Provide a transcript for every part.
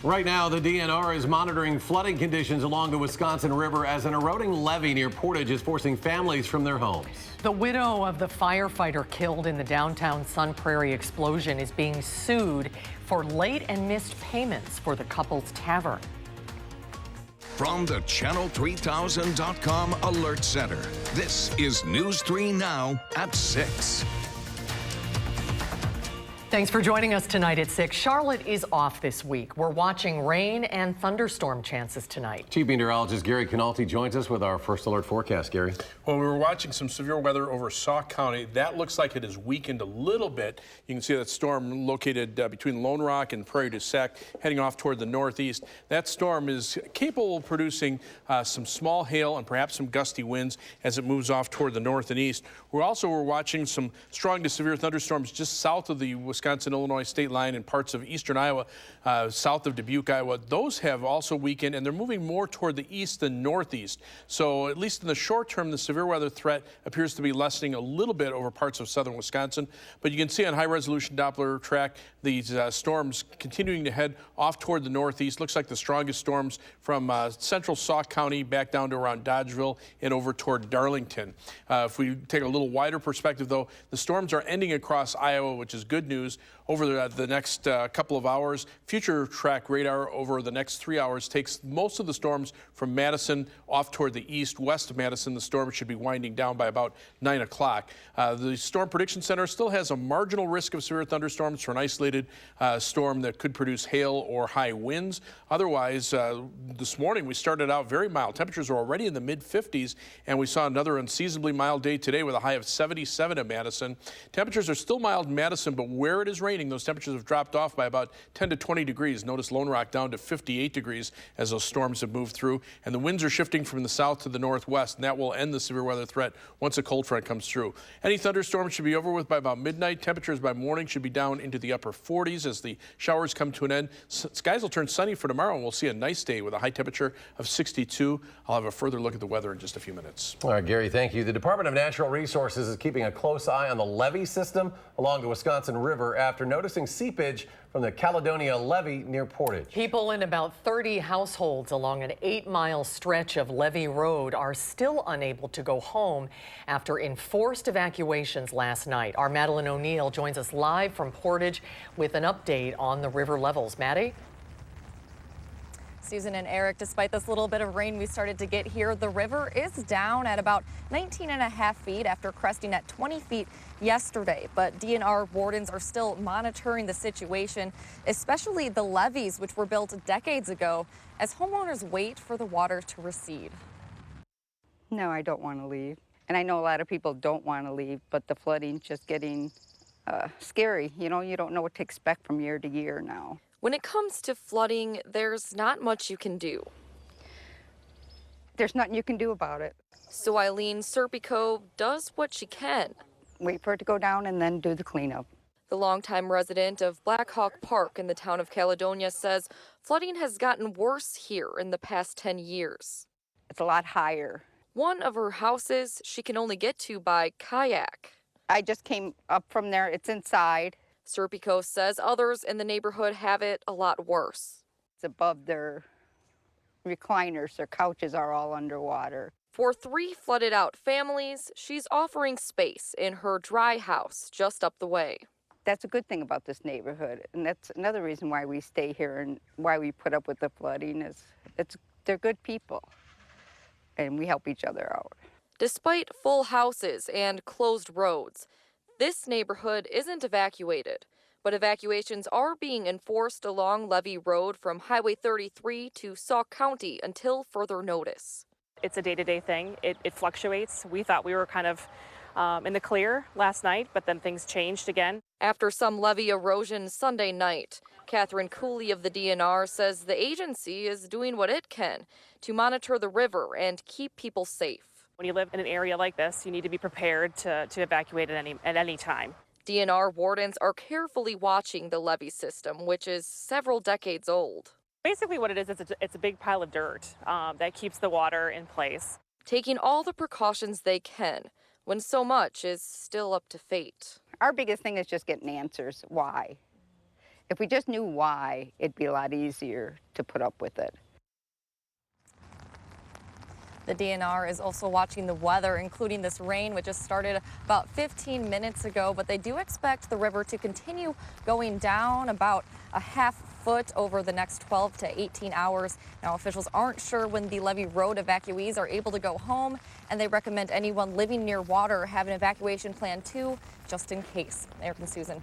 Right now, the DNR is monitoring flooding conditions along the Wisconsin River as an eroding levee near Portage is forcing families from their homes. The widow of the firefighter killed in the downtown Sun Prairie explosion is being sued for late and missed payments for the couple's tavern. From the Channel3000.com Alert Center, this is News 3 Now at 6. Thanks for joining us tonight at 6. Charlotte is off this week. We're watching rain and thunderstorm chances tonight. Chief Meteorologist Gary Canalti joins us with our first alert forecast. Gary. Well, we were watching some severe weather over Sauk County. That looks like it has weakened a little bit. You can see that storm located between Lone Rock and Prairie du Sec, heading off toward the northeast. That storm is capable of producing some small hail and perhaps some gusty winds as it moves off toward the north and east. We're watching some strong to severe thunderstorms just south of the Wisconsin-Illinois state line in parts of eastern Iowa, south of Dubuque, Iowa. Those have also weakened, and they're moving more toward the east than northeast. So at least in the short term, the severe weather threat appears to be lessening a little bit over parts of southern Wisconsin. But you can see on high-resolution Doppler track these storms continuing to head off toward the northeast. Looks like the strongest storms from central Sauk County back down to around Dodgeville and over toward Darlington. If we take a little wider perspective, though, the storms are ending across Iowa, which is good news. Over the next couple of hours, future track radar over the next 3 hours takes most of the storms from Madison off toward the east. West of Madison, the storm should be winding down by about 9 o'clock. The Storm Prediction Center still has a marginal risk of severe thunderstorms for an isolated storm that could produce hail or high winds. Otherwise, this morning we started out very mild. Temperatures are already in the mid-50s, and we saw another unseasonably mild day today with a high of 77 in Madison. Temperatures are still mild in Madison, but where it is raining, those temperatures have dropped off by about 10 to 20 degrees. Notice Lone Rock down to 58 degrees as those storms have moved through. And the winds are shifting from the south to the northwest, and that will end the severe weather threat once a cold front comes through. Any thunderstorms should be over with by about midnight. Temperatures by morning should be down into the upper 40s as the showers come to an end. Skies will turn sunny for tomorrow, and we'll see a nice day with a high temperature of 62. I'll have a further look at the weather in just a few minutes. All right, Gary, thank you. The Department of Natural Resources is keeping a close eye on the levee system along the Wisconsin River after noticing seepage from the Caledonia levee near Portage. People in about 30 households along an 8-mile stretch of Levee Road are still unable to go home after enforced evacuations last night. Our Madeline O'Neill joins us live from Portage with an update on the river levels. Maddie? Susan and Eric, despite this little bit of rain we started to get here, the river is down at about 19.5 feet after cresting at 20 feet yesterday. But DNR wardens are still monitoring the situation, especially the levees, which were built decades ago, as homeowners wait for the water to recede. No, I don't want to leave. And I know a lot of people don't want to leave, but the flooding's just getting scary. You know, you don't know what to expect from year to year now. When it comes to flooding, there's not much you can do. There's nothing you can do about it. So Eileen Serpico does what she can. Wait for it to go down and then do the cleanup. The longtime resident of Black Hawk Park in the town of Caledonia says flooding has gotten worse here in the past 10 years. It's a lot higher. One of her houses she can only get to by kayak. I just came up from there. It's inside. Serpico says others in the neighborhood have it a lot worse. It's above their recliners. Their couches are all underwater. For 3 flooded out families, she's offering space in her dry house just up the way. That's a good thing about this neighborhood, and that's another reason why we stay here and why we put up with the flooding is they're good people, and we help each other out. Despite full houses and closed roads, this neighborhood isn't evacuated, but evacuations are being enforced along Levee Road from Highway 33 to Sauk County until further notice. It's a day-to-day thing. It fluctuates. We thought we were kind of in the clear last night, but then things changed again. After some levee erosion Sunday night, Catherine Cooley of the DNR says the agency is doing what it can to monitor the river and keep people safe. When you live in an area like this, you need to be prepared to evacuate at any time. DNR wardens are carefully watching the levee system, which is several decades old. Basically what it is it's a big pile of dirt that keeps the water in place. Taking all the precautions they can when so much is still up to fate. Our biggest thing is just getting answers. Why? If we just knew why, it'd be a lot easier to put up with it. The DNR is also watching the weather, including this rain, which just started about 15 minutes ago. But they do expect the river to continue going down about a half foot over the next 12 to 18 hours. Now, officials aren't sure when the Levee Road evacuees are able to go home, and they recommend anyone living near water have an evacuation plan too, just in case. Eric and Susan.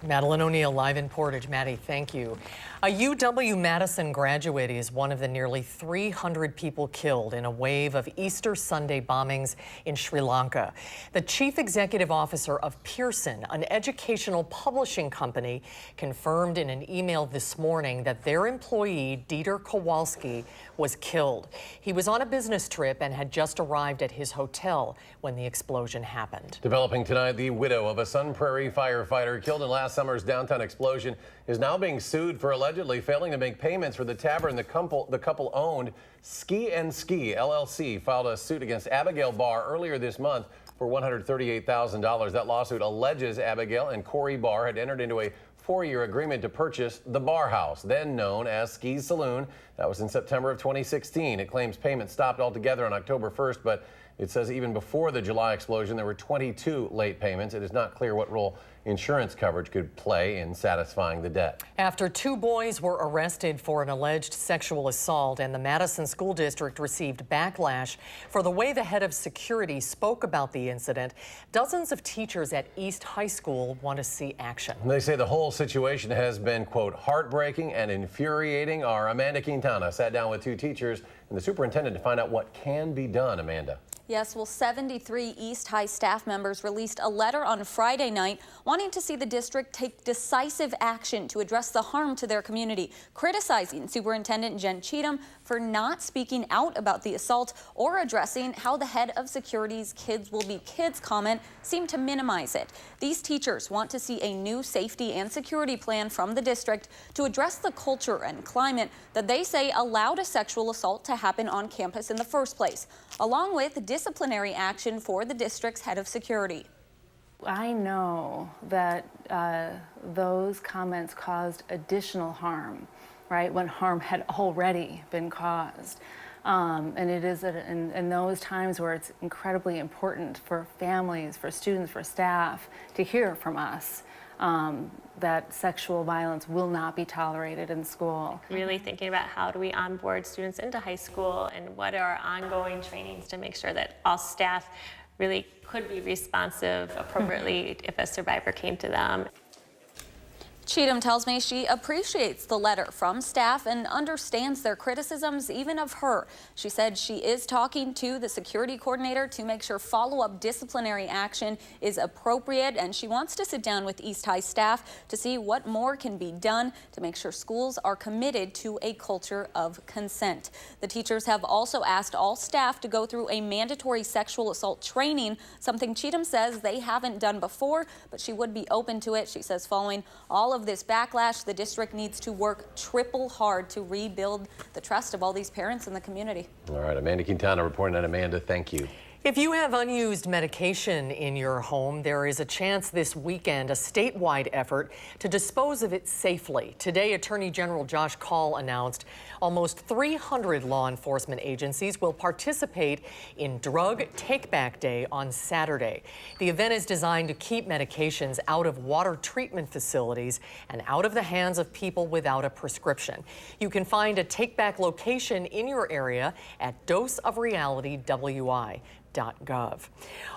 Madeline O'Neill live in Portage. Maddie, thank you. A UW-Madison graduate is one of the nearly 300 people killed in a wave of Easter Sunday bombings in Sri Lanka. The chief executive officer of Pearson, an educational publishing company, confirmed in an email this morning that their employee, Dieter Kowalski, was killed. He was on a business trip and had just arrived at his hotel when the explosion happened. Developing tonight, the widow of a Sun Prairie firefighter killed in last summer's downtown explosion is now being sued for allegedly failing to make payments for the tavern the couple owned. Ski and Ski LLC filed a suit against Abigail Barr earlier this month for $138,000. That lawsuit alleges Abigail and Corey Barr had entered into a 4-year agreement to purchase the Bar House, then known as Ski's Saloon. That was in September of 2016. It claims payments stopped altogether on October 1st, but it says even before the July explosion, there were 22 late payments. It is not clear what role insurance coverage could play in satisfying the debt. After 2 boys were arrested for an alleged sexual assault and the Madison School District received backlash for the way the head of security spoke about the incident, dozens of teachers at East High School want to see action. They say the whole situation has been, quote, heartbreaking and infuriating. Our Amanda Quintana sat down with 2 teachers and the superintendent to find out what can be done. Amanda. Yes, well, 73 East High staff members released a letter on Friday night wanting to see the district take decisive action to address the harm to their community, criticizing Superintendent Jen Cheatham for not speaking out about the assault or addressing how the head of security's kids will be kids comment seemed to minimize it. These teachers want to see a new safety and security plan from the district to address the culture and climate that they say allowed a sexual assault to happen on campus in the first place, along with disciplinary action for the district's head of security. I know that those comments caused additional harm, right, when harm had already been caused. And it is in those times where it's incredibly important for families, for students, for staff to hear from us that sexual violence will not be tolerated in school. Really thinking about how do we onboard students into high school and what are our ongoing trainings to make sure that all staff really could be responsive appropriately if a survivor came to them. Cheatham tells me she appreciates the letter from staff and understands their criticisms, even of her. She said she is talking to the security coordinator to make sure follow-up disciplinary action is appropriate, and she wants to sit down with East High staff to see what more can be done to make sure schools are committed to a culture of consent. The teachers have also asked all staff to go through a mandatory sexual assault training, something Cheatham says they haven't done before, but she would be open to it. She says following all of this backlash, the district needs to work triple hard to rebuild the trust of all these parents in the community. All right, Amanda Quintana reporting on. Amanda, thank you. If you have unused medication in your home, there is a chance this weekend a statewide effort to dispose of it safely. Today, Attorney General Josh Kaul announced almost 300 law enforcement agencies will participate in Drug Take-Back Day on Saturday. The event is designed to keep medications out of water treatment facilities and out of the hands of people without a prescription. You can find a take-back location in your area at doseofrealitywi.gov.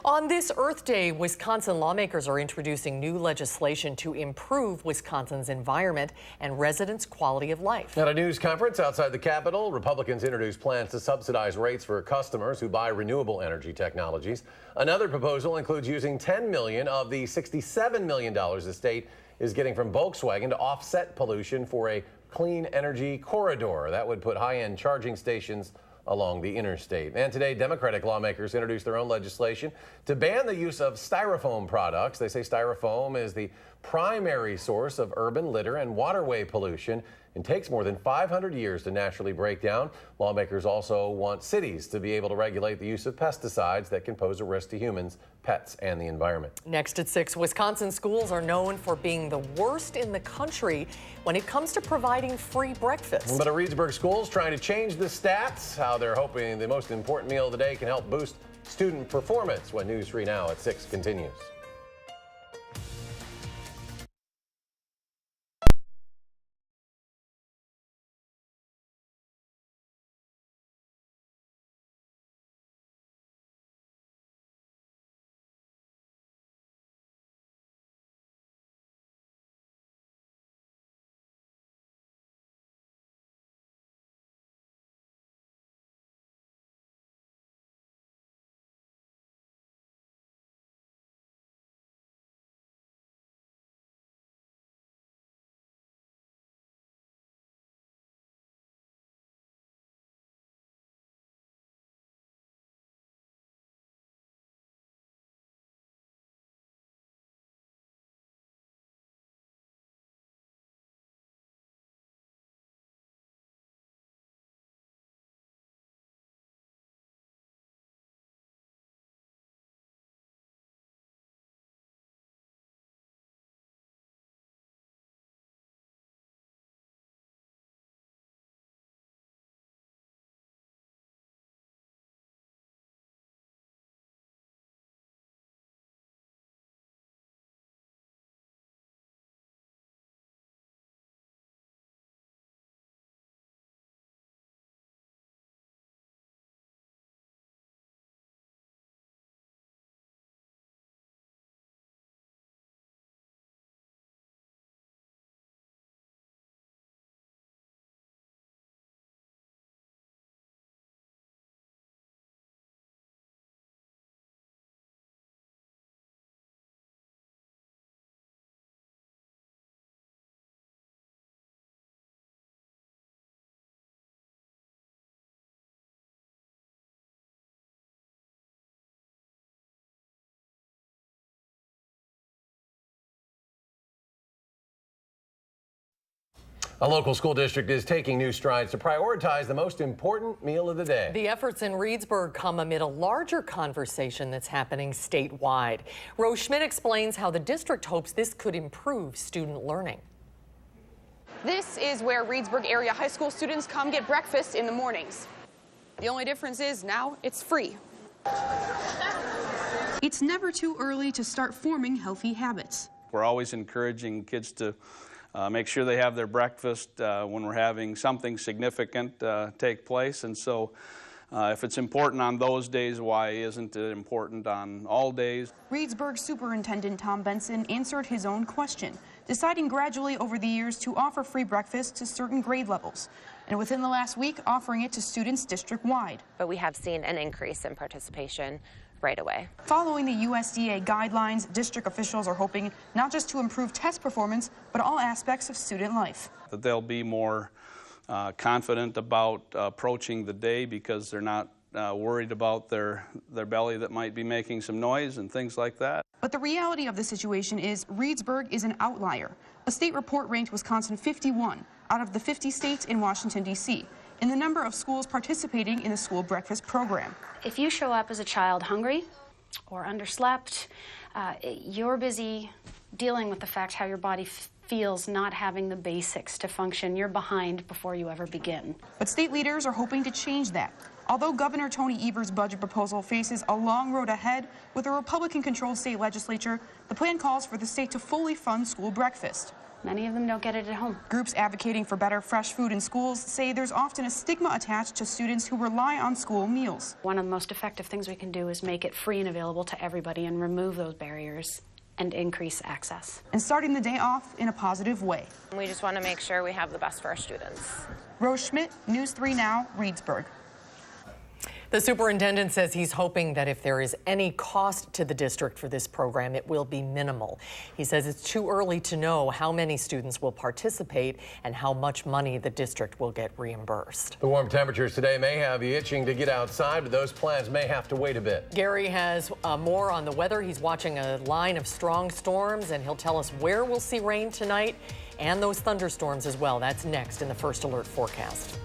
On this Earth Day, Wisconsin lawmakers are introducing new legislation to improve Wisconsin's environment and residents' quality of life. At a news conference outside the Capitol, Republicans introduced plans to subsidize rates for customers who buy renewable energy technologies. Another proposal includes using $10 million of the $67 million the state is getting from Volkswagen to offset pollution for a clean energy corridor. That would put high-end charging stations along the interstate. And today, Democratic lawmakers introduced their own legislation to ban the use of styrofoam products. They say styrofoam is the primary source of urban litter and waterway pollution and takes more than 500 years to naturally break down. Lawmakers also want cities to be able to regulate the use of pesticides that can pose a risk to humans, pets, and the environment. Next at 6, Wisconsin schools are known for being the worst in the country when it comes to providing free breakfast. But a Reedsburg school is trying to change the stats, how they're hoping the most important meal of the day can help boost student performance. When News 3 Now at 6 continues. A local school district is taking new strides to prioritize the most important meal of the day. The efforts in Reedsburg come amid a larger conversation that's happening statewide. Rose Schmidt explains how the district hopes this could improve student learning. This is where Reedsburg area high school students come get breakfast in the mornings. The only difference is now it's free. It's never too early to start forming healthy habits. We're always encouraging kids to make sure they have their breakfast when we're having something significant take place. And so if it's important on those days, why isn't it important on all days? Reedsburg Superintendent Tom Benson answered his own question, deciding gradually over the years to offer free breakfast to certain grade levels, and within the last week offering it to students district-wide. But we have seen an increase in participation right away. Following the USDA guidelines, district officials are hoping not just to improve test performance, but all aspects of student life. That they'll be more confident about approaching the day because they're not worried about their belly that might be making some noise and things like that. But the reality of the situation is Reedsburg is an outlier. A state report ranked Wisconsin 51 out of the 50 states in Washington, D.C. in the number of schools participating in the school breakfast program. If you show up as a child hungry or underslept, you're busy dealing with the fact how your body feels not having the basics to function. You're behind before you ever begin. But state leaders are hoping to change that. Although Governor Tony Evers' budget proposal faces a long road ahead with a Republican-controlled state legislature, the plan calls for the state to fully fund school breakfast. Many of them don't get it at home. Groups advocating for better fresh food in schools say there's often a stigma attached to students who rely on school meals. One of the most effective things we can do is make it free and available to everybody and remove those barriers and increase access. And starting the day off in a positive way. We just want to make sure we have the best for our students. Rose Schmidt, News 3 Now, Reedsburg. The superintendent says he's hoping that if there is any cost to the district for this program, it will be minimal. He says it's too early to know how many students will participate and how much money the district will get reimbursed. The warm temperatures today may have you itching to get outside, but those plans may have to wait a bit. Gary has more on the weather. He's watching a line of strong storms, and he'll tell us where we'll see rain tonight and those thunderstorms as well. That's next in the First Alert forecast.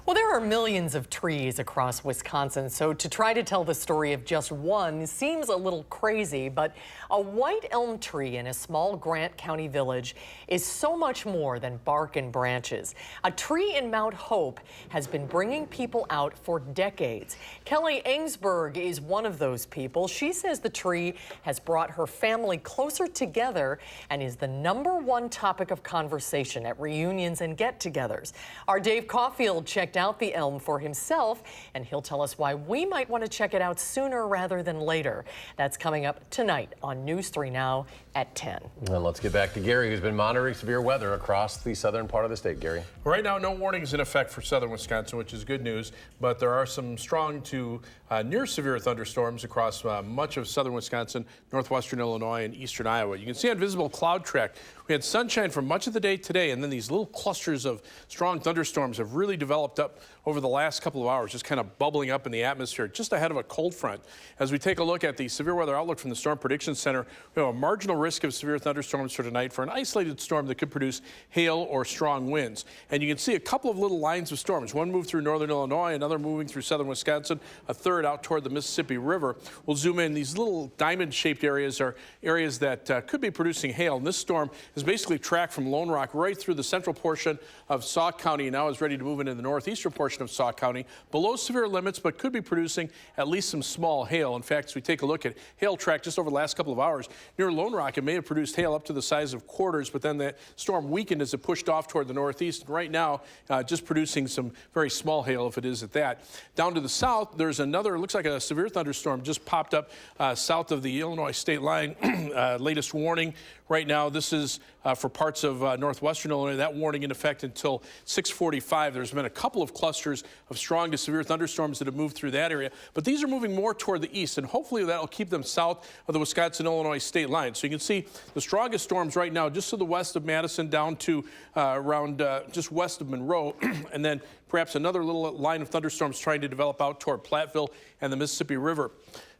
Well, there are millions of trees across Wisconsin, so to try to tell the story of just one seems a little crazy, but a white elm tree in a small Grant County village is so much more than bark and branches. A tree in Mount Hope has been bringing people out for decades. Kelly Angsberg is one of those people. She says the tree has brought her family closer together and is the #1 topic of conversation at reunions and get-togethers. Our Dave Caulfield checked out the elm for himself, and he'll tell us why we might want to check it out sooner rather than later. That's coming up tonight on News 3 Now at 10. And let's get back to Gary, who's been monitoring severe weather across the southern part of the state. Gary. Right now, no warnings in effect for southern Wisconsin, which is good news, but there are some strong to near severe thunderstorms across much of southern Wisconsin, northwestern Illinois, and eastern Iowa. You can see on visible cloud track, we had sunshine for much of the day today, and then these little clusters of strong thunderstorms have really developed up over the last couple of hours, just kind of bubbling up in the atmosphere just ahead of a cold front. As we take a look at the severe weather outlook from the Storm Prediction Center, we have a marginal risk of severe thunderstorms for tonight for an isolated storm that could produce hail or strong winds. And you can see a couple of little lines of storms. One moved through northern Illinois, another moving through southern Wisconsin, a third out toward the Mississippi River. We'll zoom in. These little diamond-shaped areas are areas that could be producing hail. And this storm is basically tracked from Lone Rock right through the central portion of Sauk County and now is ready to move into the northeast. northeastern portion of Sauk County, below severe limits, but could be producing at least some small hail. In fact, as we take a look at hail track just over the last couple of hours, near Lone Rock, it may have produced hail up to the size of quarters, but then that storm weakened as it pushed off toward the northeast. And right now, just producing some very small hail, if it is at that. Down to the south, there's another, looks like a severe thunderstorm just popped up south of the Illinois state line. Latest warning right now, this is for parts of northwestern Illinois. That warning in effect until 6:45. There's been a couple of clusters of strong to severe thunderstorms that have moved through that area, but these are moving more toward the east, and hopefully that'll keep them south of the Wisconsin-Illinois state line. So you can see the strongest storms right now just to the west of Madison down to around just west of Monroe, and then perhaps another little line of thunderstorms trying to develop out toward Platteville and the Mississippi River.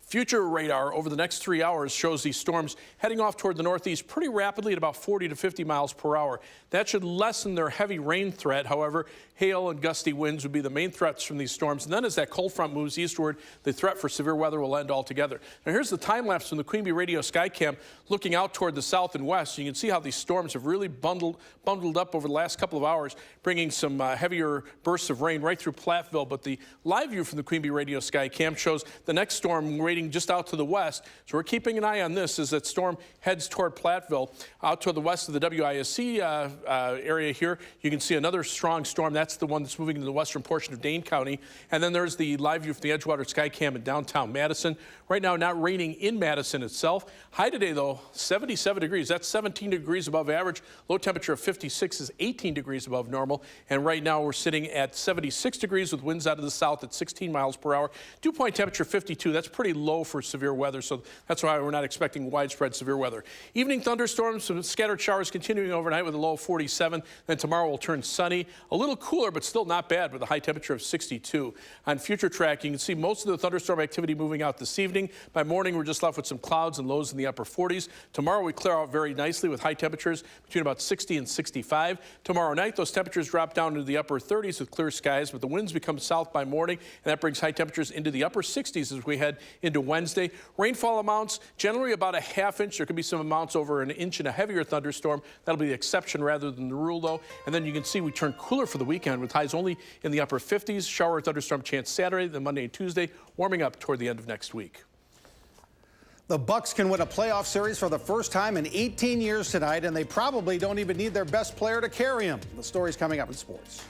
Future radar over the next 3 hours shows these storms heading off toward the northeast pretty rapidly at about 40 to 50 miles per hour. That should lessen their heavy rain threat. However, hail and gusty winds would be the main threats from these storms. And then as that cold front moves eastward, the threat for severe weather will end altogether. Now here's the time lapse from the Queen Bee Radio Skycam looking out toward the south and west. You can see how these storms have really bundled up over the last couple of hours, bringing some heavier bursts of rain right through Platteville. But the live view from the Queen Bee Radio Skycam shows the next storm waiting just out to the west. So we're keeping an eye on this as that storm heads toward Platteville. Out to the west of the WISC area here, you can see another strong storm. That's the one that's moving into the western portion of Dane County. And then there's the live view from the Edgewater Skycam in downtown Madison. Right now, not raining in Madison itself. High today, though, 77 degrees. That's 17 degrees above average. Low temperature of 56 is 18 degrees above normal. And right now, we're sitting at 76 degrees with winds out of the south at 16 miles per hour. Dew point temperature 52. That's pretty low for severe weather, so that's why we're not expecting widespread severe weather. Evening thunderstorms, some scattered showers continuing overnight with a low of 47. Then tomorrow will turn sunny, a little cooler, but still not bad with a high temperature of 62. On future track, you can see most of the thunderstorm activity moving out this evening. By morning, we're just left with some clouds and lows in the upper 40s. Tomorrow, we clear out very nicely with high temperatures between about 60 and 65. Tomorrow night, those temperatures drop down into the upper 30s with clear skies, but the winds become south by morning, and that brings high temperatures into the upper 60s as we head into Wednesday. Rainfall amounts, generally about a half inch. There could be some amounts over an inch in a heavier thunderstorm. That'll be the exception rather than the rule, though. And then you can see we turn cooler for the weekend with highs only in the upper 50s. Shower or thunderstorm chance Saturday, then Monday and Tuesday, warming up toward the end of next week. The Bucks can win a playoff series for the first time in 18 years tonight, and they probably don't even need their best player to carry them. The story's coming up in sports.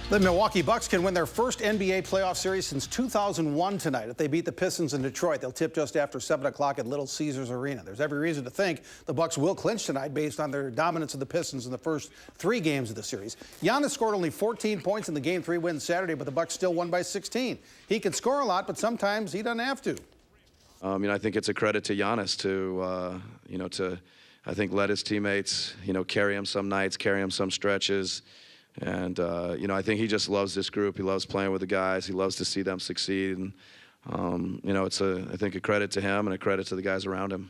The Milwaukee Bucks can win their first NBA playoff series since 2001 tonight. If they beat the Pistons in Detroit, they'll tip just after 7 o'clock at Little Caesars Arena. There's every reason to think the Bucks will clinch tonight based on their dominance of the Pistons in the first 3 games of the series. Giannis scored only 14 points in the Game 3 win Saturday, but the Bucks still won by 16. He can score a lot, but sometimes he doesn't have to. I think it's a credit to Giannis to I think let his teammates, carry him some nights, carry him some stretches. And, I think he just loves this group. He loves playing with the guys. He loves to see them succeed. And, it's, I think, a credit to him and a credit to the guys around him.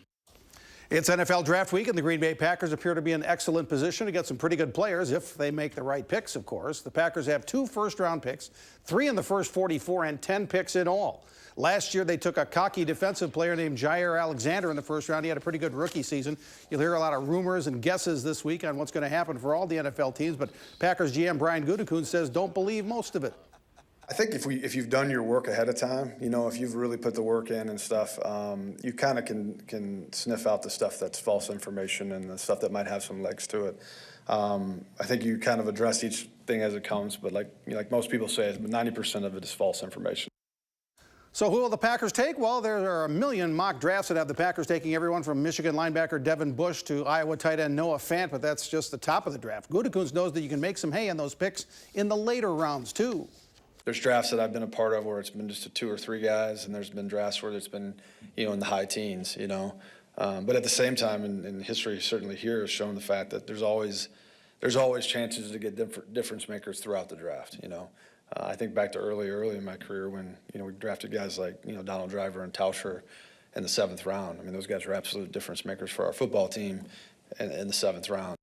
It's NFL Draft Week, and the Green Bay Packers appear to be in excellent position to get some pretty good players if they make the right picks, of course. The Packers have 2 first-round picks, 3 in the first 44, and 10 picks in all. Last year, they took a cocky defensive player named Jair Alexander in the first round. He had a pretty good rookie season. You'll hear a lot of rumors and guesses this week on what's going to happen for all the NFL teams, but Packers GM Brian Gutekunst says don't believe most of it. I think if you've done your work ahead of time, if you've really put the work in and stuff, you kind of can sniff out the stuff that's false information and the stuff that might have some legs to it. I think you kind of address each thing as it comes, but like most people say, 90% of it is false information. So who will the Packers take? Well, there are a million mock drafts that have the Packers taking everyone from Michigan linebacker Devin Bush to Iowa tight end Noah Fant, but that's just the top of the draft. Gutekunst knows that you can make some hay in those picks in the later rounds, too. There's drafts that I've been a part of where it's been just 2 or 3 guys, and there's been drafts where it's been, in the high teens, But at the same time, and history certainly here has shown the fact that there's always chances to get difference makers throughout the draft, I think back to early in my career when, we drafted guys like, Donald Driver and Tauscher in the 7th round. I mean, those guys were absolute difference makers for our football team in the 7th round.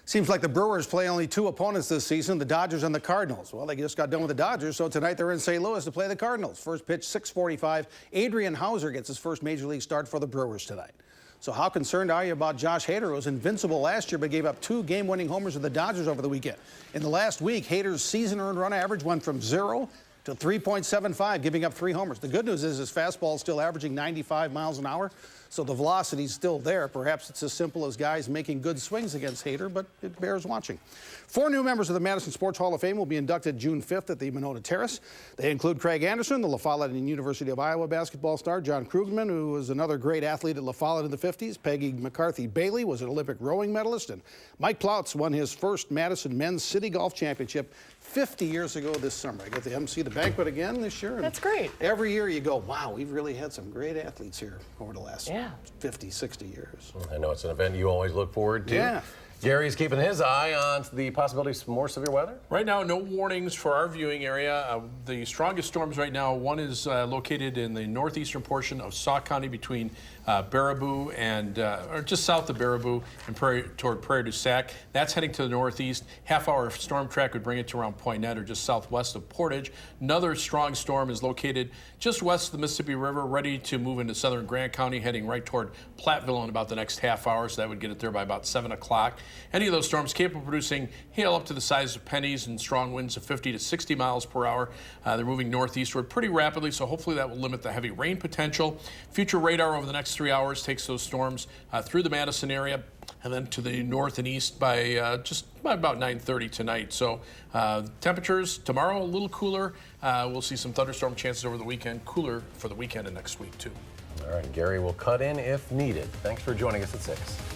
Seems like the Brewers play only 2 opponents this season, the Dodgers and the Cardinals. Well, they just got done with the Dodgers, so tonight they're in St. Louis to play the Cardinals. First pitch, 6:45. Adrian Hauser gets his first Major League start for the Brewers tonight. So how concerned are you about Josh Hader, who was invincible last year but gave up 2 game-winning homers to the Dodgers over the weekend? In the last week, Hader's season earned run average went from 0 to 3.75, giving up 3 homers. The good news is his fastball is still averaging 95 miles an hour, so the velocity's still there. Perhaps it's as simple as guys making good swings against Hader, but it bears watching. 4 new members of the Madison Sports Hall of Fame will be inducted June 5th at the Monona Terrace. They include Craig Anderson, the La Follette and University of Iowa basketball star, John Krugman, who was another great athlete at La Follette in the 50s, Peggy McCarthy Bailey was an Olympic rowing medalist, and Mike Ploutz won his first Madison Men's City Golf Championship 50 years ago this summer. I got to MC the banquet again this year. That's great. Every year you go, wow, we've really had some great athletes here over the last 50, 60 years. I know it's an event you always look forward to. Yeah. Gary's keeping his eye on the possibility of more severe weather. Right now, no warnings for our viewing area. The strongest storms right now, one is located in the northeastern portion of Sauk County between Baraboo and, or just south of Baraboo and toward Prairie du Sac. That's heading to the northeast. Half-hour storm track would bring it to around Point Net or just southwest of Portage. Another strong storm is located just west of the Mississippi River, ready to move into southern Grant County, heading right toward Platteville in about the next half hour, so that would get it there by about 7 o'clock. Any of those storms capable of producing hail up to the size of pennies and strong winds of 50 to 60 miles per hour. They're moving northeastward pretty rapidly, so hopefully that will limit the heavy rain potential. Future radar over the next 3 hours takes those storms through the Madison area and then to the north and east by just about 9:30 tonight. So temperatures tomorrow a little cooler. We'll see some thunderstorm chances over the weekend, cooler for the weekend and next week too. All right, Gary will cut in if needed. Thanks for joining us at 6.